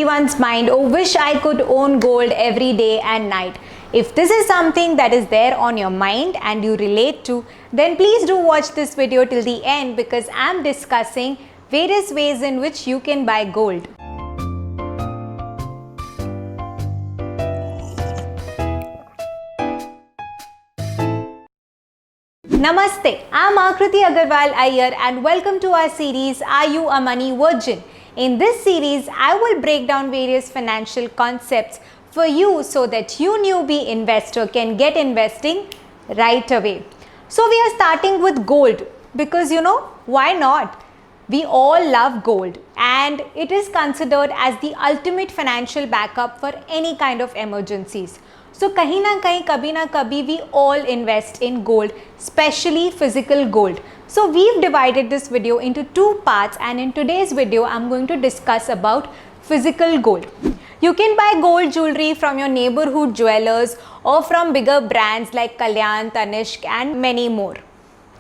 everyone's mind, oh, wish I could own gold every day and night. If this is something that is there on your mind and you relate to, then please do watch this video till the end because I'm discussing various ways in which you can buy gold. Namaste, I'm Akriti Agarwal Iyer and welcome to our series Are You a Money Virgin? In this series, I will break down various financial concepts for you so that you newbie investor can get investing right away. So we are starting with gold because why not? We all love gold and it is considered as the ultimate financial backup for any kind of emergencies. So kahin na kabhi we all invest in gold, especially physical gold. So we've divided this video into two parts and in today's video I'm going to discuss about physical gold. You can buy gold jewelry from your neighborhood jewelers or from bigger brands like Kalyan, Tanishq and many more.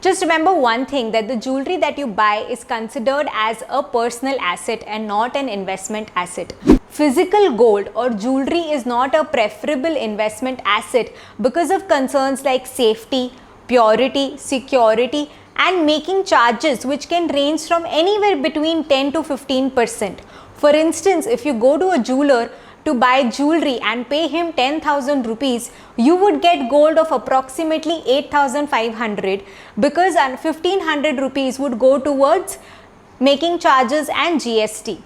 Just remember one thing, that the jewelry that you buy is considered as a personal asset and not an investment asset. Physical gold or jewelry is not a preferable investment asset because of concerns like safety, purity, security and making charges which can range from anywhere between 10 to 15%. For instance, if you go to a jeweler to buy jewelry and pay him 10,000 rupees, you would get gold of approximately 8,500 because 1,500 rupees would go towards making charges and GST.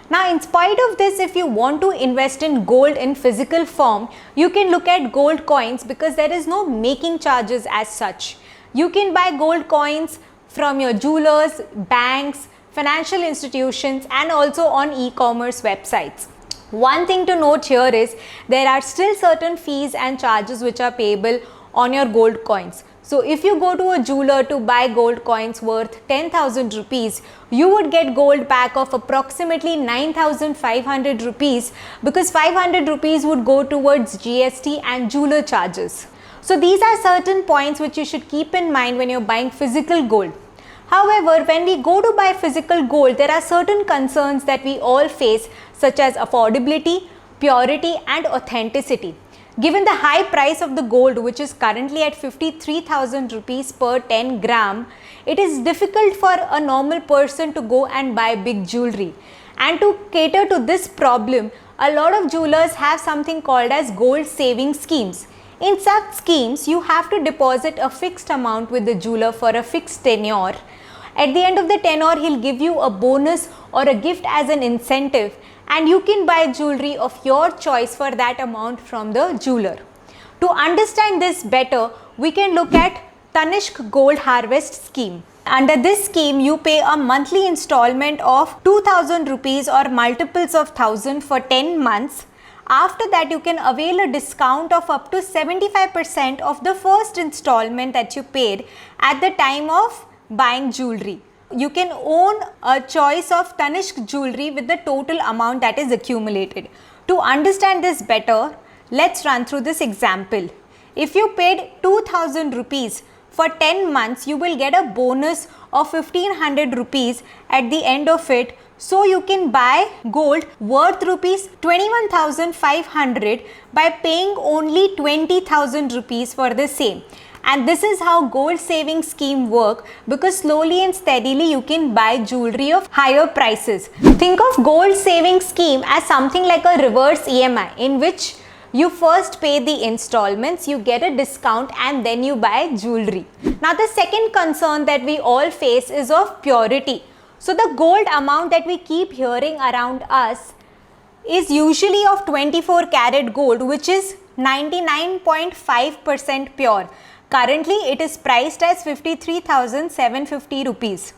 Now, in spite of this, if you want to invest in gold in physical form, you can look at gold coins because there is no making charges as such. You can buy gold coins from your jewelers, banks, financial institutions and also on e-commerce websites. One thing to note here is there are still certain fees and charges which are payable on your gold coins. So if you go to a jeweler to buy gold coins worth 10,000 rupees, you would get gold back of approximately 9,500 rupees because 500 rupees would go towards GST and jeweler charges. So these are certain points which you should keep in mind when you're buying physical gold. However, when we go to buy physical gold, there are certain concerns that we all face such as affordability, purity and authenticity. Given the high price of the gold which is currently at 53,000 rupees per 10 gram, it is difficult for a normal person to go and buy big jewelry. And to cater to this problem, a lot of jewelers have something called as gold saving schemes. In such schemes, you have to deposit a fixed amount with the jeweler for a fixed tenure. At the end of the tenure, he'll give you a bonus or a gift as an incentive and you can buy jewelry of your choice for that amount from the jeweler. To understand this better, we can look at Tanishq Gold Harvest Scheme. Under this scheme, you pay a monthly installment of 2,000 rupees or multiples of 1,000 for 10 months. After that, you can avail a discount of up to 75% of the first installment that you paid at the time of buying jewelry. You can own a choice of Tanishq jewelry with the total amount that is accumulated. To understand this better, let's run through this example. If you paid 2,000 rupees for 10 months, you will get a bonus of 1,500 rupees at the end of it. So you can buy gold worth rupees 21,500 by paying only 20,000 rupees for the same. And this is how gold saving scheme work because slowly and steadily you can buy jewelry of higher prices. Think of gold saving scheme as something like a reverse EMI in which you first pay the installments, you get a discount and then you buy jewelry. Now the second concern that we all face is of purity. So the gold amount that we keep hearing around us is usually of 24 karat gold which is 99.5% pure. Currently, it is priced as 53,750 rupees.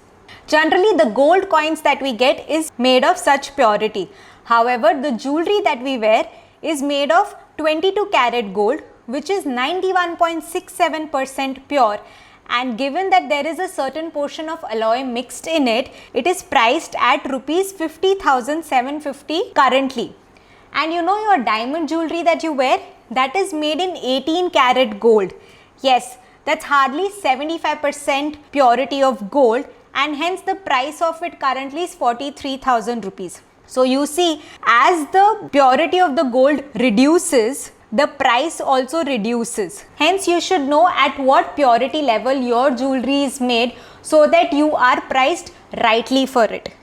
Generally, the gold coins that we get is made of such purity. However, the jewelry that we wear is made of 22 karat gold which is 91.67% pure. And given that there is a certain portion of alloy mixed in it, it is priced at rupees 50,750 currently. And your diamond jewelry that you wear, that is made in 18 karat gold. Yes, that's hardly 75% purity of gold and hence the price of it currently is 43,000 rupees. So you see, as the purity of the gold reduces, the price also reduces. Hence, you should know at what purity level your jewelry is made so that you are priced rightly for it.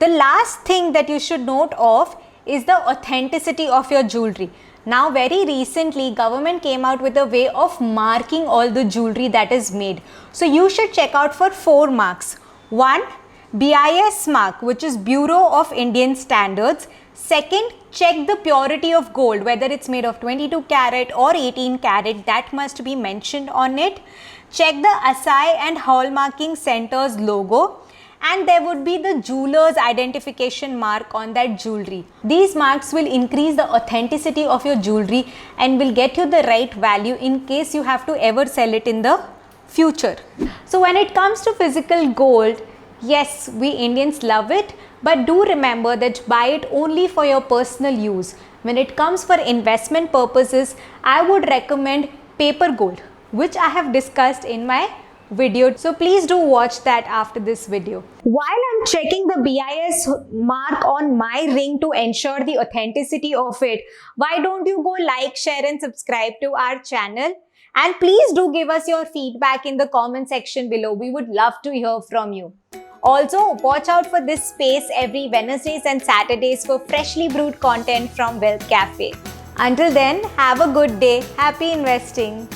The last thing that you should note of is the authenticity of your jewelry. Now, very recently, government came out with a way of marking all the jewelry that is made. So you should check out for 4 marks. 1, BIS mark, which is Bureau of Indian Standards. Second, check the purity of gold, whether it's made of 22 carat or 18 carat, that must be mentioned on it. Check the Asai and Hallmarking Center's logo, and there would be the jeweler's identification mark on that jewelry. These marks will increase the authenticity of your jewelry and will get you the right value in case you have to ever sell it in the future. So when it comes to physical gold, yes, we Indians love it, but do remember that buy it only for your personal use. When it comes for investment purposes, I would recommend paper gold, which I have discussed in my video. So please do watch that after this video. While I'm checking the BIS mark on my ring to ensure the authenticity of it, why don't you go like, share and subscribe to our channel? And please do give us your feedback in the comment section below. We would love to hear from you. Also, watch out for this space every Wednesdays and Saturdays for freshly brewed content from Wealth Cafe. Until then, have a good day. Happy investing.